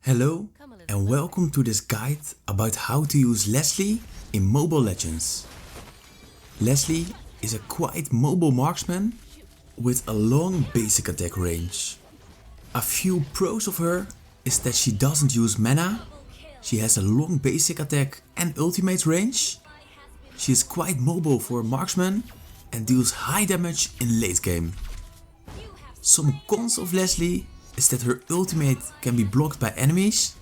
Hello and welcome to this guide about how to use Lesley in Mobile Legends. Lesley is a quite mobile marksman with a long basic attack range. A few pros of her is that she doesn't use mana, she has a long basic attack and ultimate range, she is quite mobile for a marksman and deals high damage in late game. Some cons of Lesley is that her ultimate can be blocked by enemies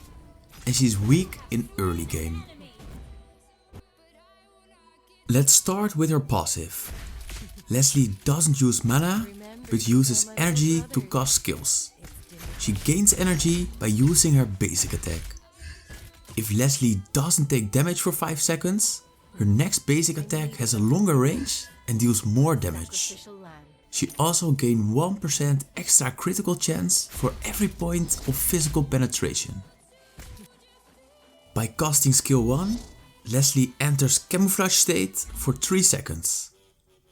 and she is weak in early game. Let's start with her passive. Lesley doesn't use mana but uses energy to cast skills. She gains energy by using her basic attack. If Lesley doesn't take damage for 5 seconds, her next basic attack has a longer range and deals more damage. She also gains 1% extra critical chance for every point of physical penetration. By casting skill 1, Lesley enters camouflage state for 3 seconds.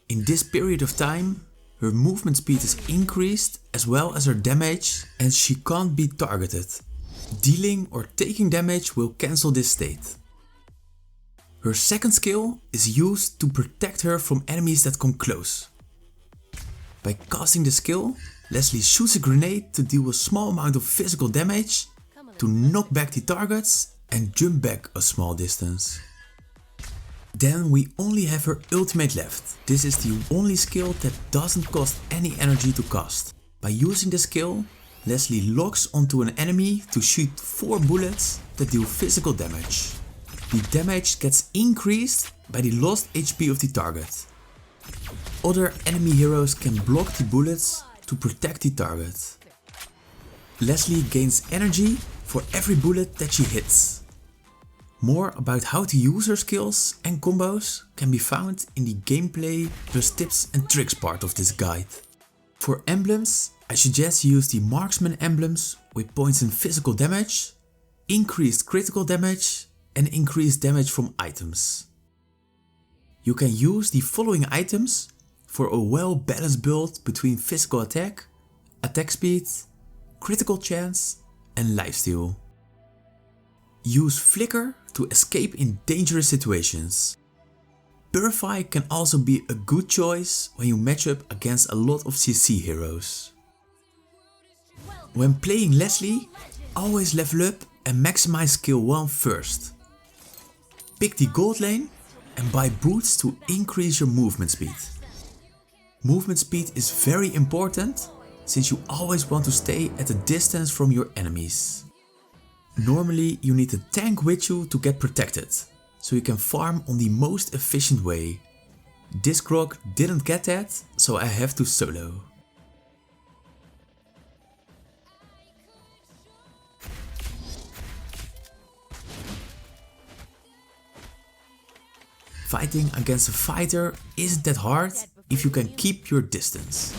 In this period of time, her movement speed is increased as well as her damage and she can't be targeted. Dealing or taking damage will cancel this state. Her second skill is used to protect her from enemies that come close. By casting the skill, Lesley shoots a grenade to deal a small amount of physical damage, to knock back the targets and jump back a small distance. Then we only have her ultimate left. This is the only skill that doesn't cost any energy to cast. By using the skill, Lesley locks onto an enemy to shoot 4 bullets that deal physical damage. The damage gets increased by the lost HP of the target. Other enemy heroes can block the bullets to protect the target. Lesley gains energy for every bullet that she hits. More about how to use her skills and combos can be found in the gameplay plus tips and tricks part of this guide. For emblems, I suggest you use the marksman emblems with points in physical damage, increased critical damage and increased damage from items. You can use the following items for a well-balanced build between physical attack, attack speed, critical chance and lifesteal. Use Flicker to escape in dangerous situations. Purify can also be a good choice when you match up against a lot of CC heroes. When playing Lesley, always level up and maximize skill 1 first. Pick the gold lane and buy boots to increase your movement speed. Movement speed is very important since you always want to stay at a distance from your enemies. Normally you need a tank with you to get protected, so you can farm on the most efficient way. This grog didn't get that, so I have to solo. Fighting against a fighter isn't that hard if you can keep your distance.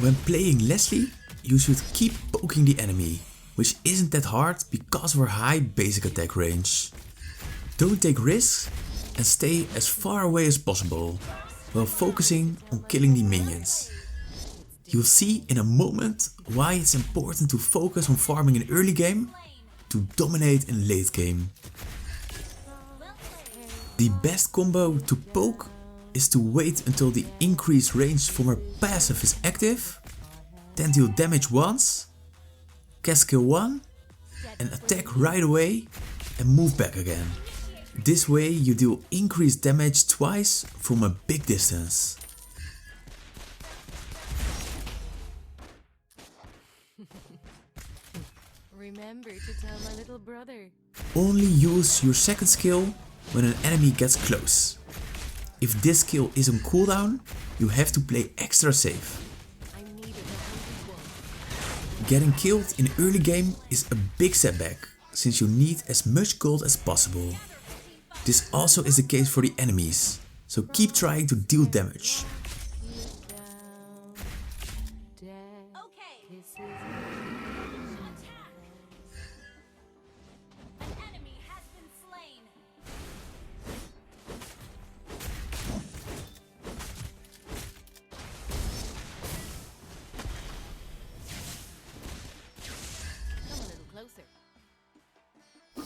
When playing Lesley, you should keep poking the enemy, which isn't that hard because of her high basic attack range. Don't take risks and stay as far away as possible, while focusing on killing the minions. You'll see in a moment why it's important to focus on farming in early game to dominate in late game. The best combo to poke is to wait until the increased range from her passive is active, then deal damage once, cast skill 1 and attack right away and move back again. This way you deal increased damage twice from a big distance. Remember to tell my little brother. Only use your second skill when an enemy gets close. If this skill is on cooldown, you have to play extra safe. Getting killed in early game is a big setback, since you need as much gold as possible. This also is the case for the enemies, so keep trying to deal damage.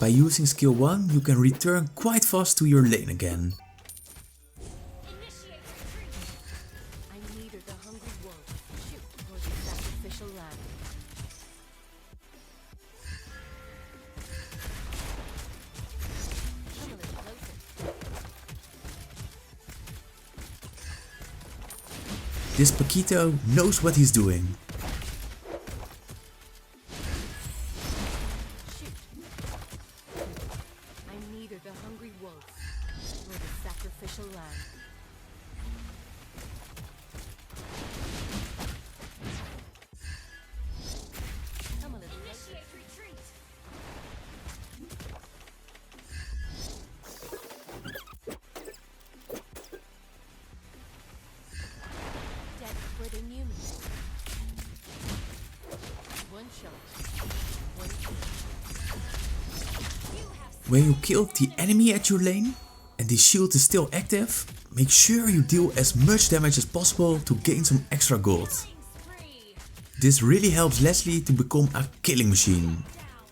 By using skill 1 you can return quite fast to your lane again. Initiate retreat. I neither the hungry wolf. Shoot for the sacrificial lamb. Come a little closer. This Paquito knows what he's doing. Shoot. I'm neither the hungry wolf nor the sacrificial lamb. Come a little closer. Retreat. Dead before they knew me. One shot. One kill. When you kill the enemy at your lane and the shield is still active, make sure you deal as much damage as possible to gain some extra gold. This really helps Lesley to become a killing machine,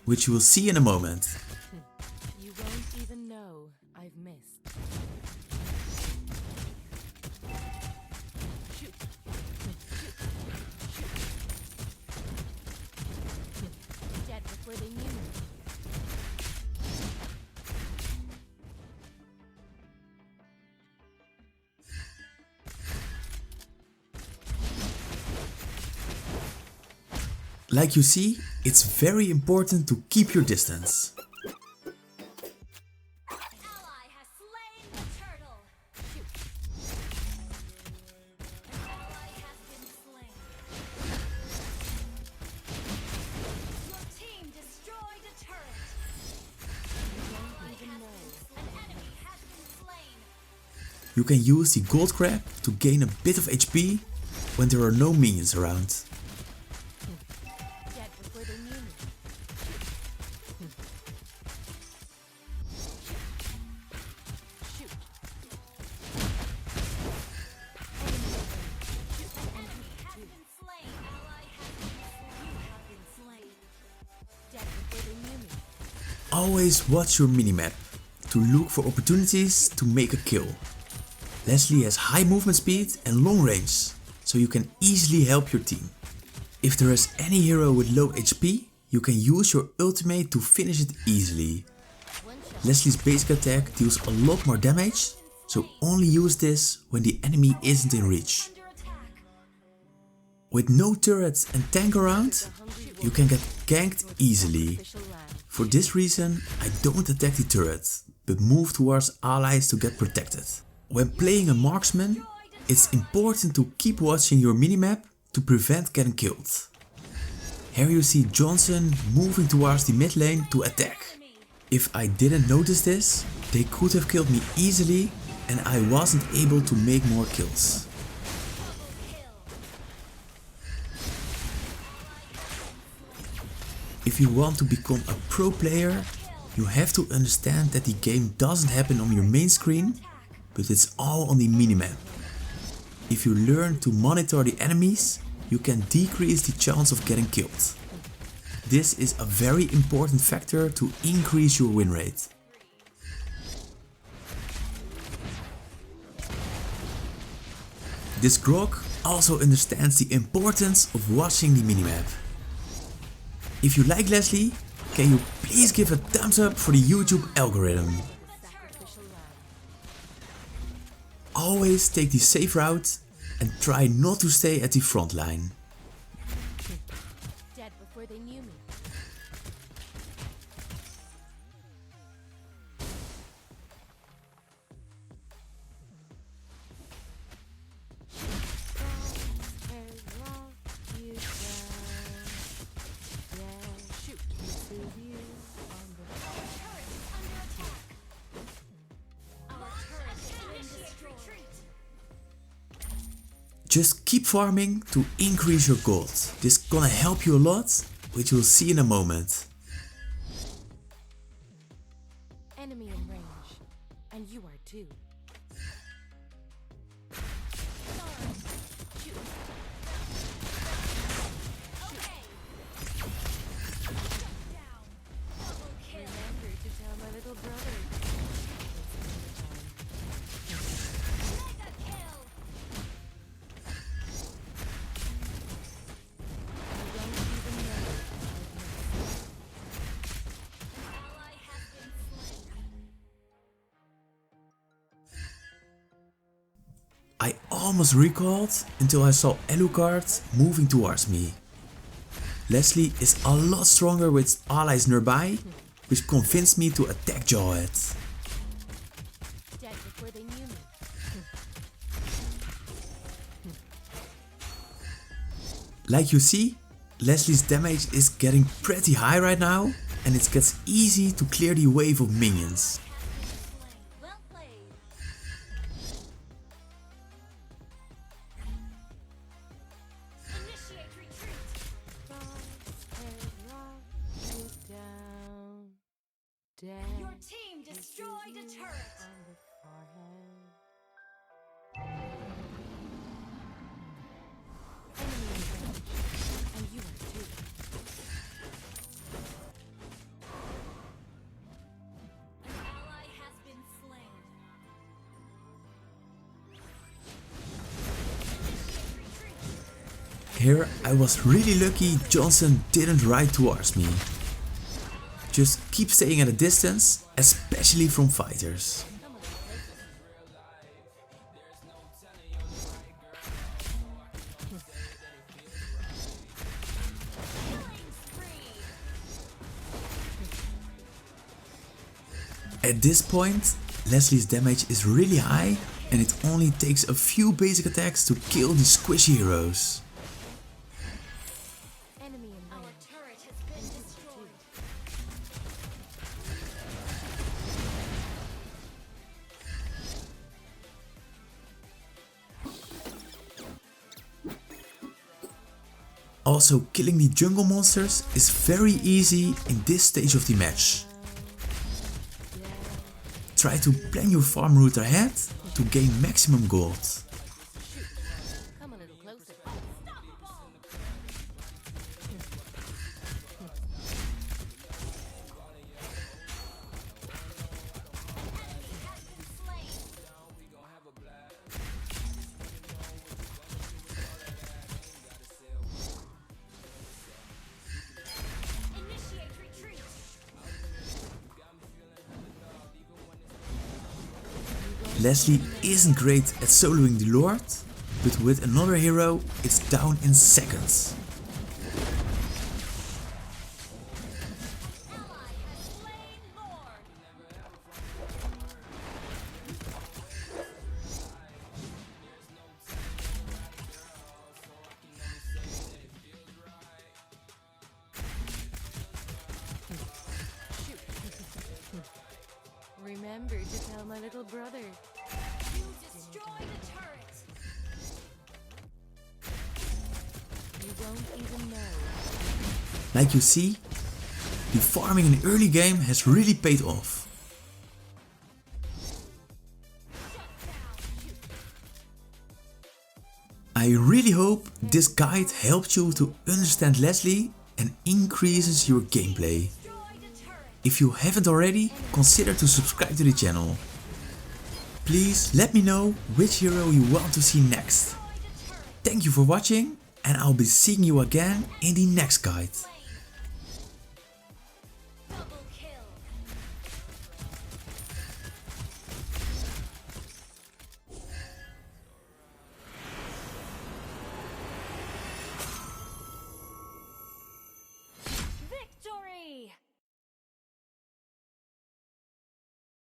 which you will see in a moment. You won't even know I've missed. Shoot. Shoot. Dead before they knew me. Like you see, it's very important to keep your distance. Ally has slain the turtle. Shoot. An ally has been slain. Your team destroyed a turret. You won't even know. An enemy has been slain. You can use the gold crab to gain a bit of HP when there are no minions around. Dead before they knew me. Shoot. Enemy has been slain. Ally has been slain. You have been slain. Dead before they knew me. Always watch your minimap to look for opportunities to make a kill. Lesley has high movement speed and long range, so you can easily help your team. If there is any hero with low HP, you can use your ultimate to finish it easily. One shot. Lesley's basic attack deals a lot more damage, so only use this when the enemy isn't in reach. Under attack. With no turrets and tank around, you can get ganked easily. Sacrificial lamb. For this reason, I don't attack the turret, but move towards allies to get protected. When playing a marksman, it's important to keep watching your minimap to prevent getting killed. Here you see Johnson moving towards the mid lane to attack. If I didn't notice this, they could have killed me easily and I wasn't able to make more kills. If you want to become a pro player, you have to understand that the game doesn't happen on your main screen, but it's all on the minimap. If you learn to monitor the enemies, you can decrease the chance of getting killed. This is a very important factor to increase your win rate. This grog also understands the importance of watching the minimap. If you like Lesley, can you please give a thumbs up for the YouTube algorithm? Sacrificial lamb. Always take the safe route and try not to stay at the front line. Dead before they knew me. Shoot. Just keep farming to increase your gold. This is gonna help you a lot, which you'll see in a moment. Enemy in range, and you are too. Shoot. Remember to almost recalled until I saw Alucard moving towards me. Lesley is a lot stronger with allies nearby, which convinced me to attack Jawhead. Dead before they knew me. Like you see, Lesley's damage is getting pretty high right now, and it gets easy to clear the wave of minions. Well played. Initiate retreat. Down. Down. Your team destroyed a turret. On the forehead. Enemy engaged. And you are too. An ally has been slain. Initiate retreat. Here I was really lucky Johnson didn't ride towards me. Just keep staying at a distance, especially from fighters. Killing spree. At this point, Lesley's damage is really high and it only takes a few basic attacks to kill these squishy heroes. Enemy in Our range. turret has been destroyed. Also, killing the jungle monsters is very easy in this stage of the match. Try to plan your farm route ahead to gain maximum gold. Come a little closer. Unstoppable. Enemy has been slain. Initiate retreat. Lesley isn't great at soloing the Lord, but with another hero it's down in seconds. Ally has slain Lord. Remember to tell my little brother. You destroyed a turret. You won't even know. Like you see, the farming in the early game has really paid off. I really hope this guide helped you to understand Lesley and increases your gameplay. Destroyed a turret. If you haven't already, consider to subscribe to the channel. Please let me know which hero you want to see next. Destroyed a turret. Thank you for watching and I'll be seeing you again in the next guide.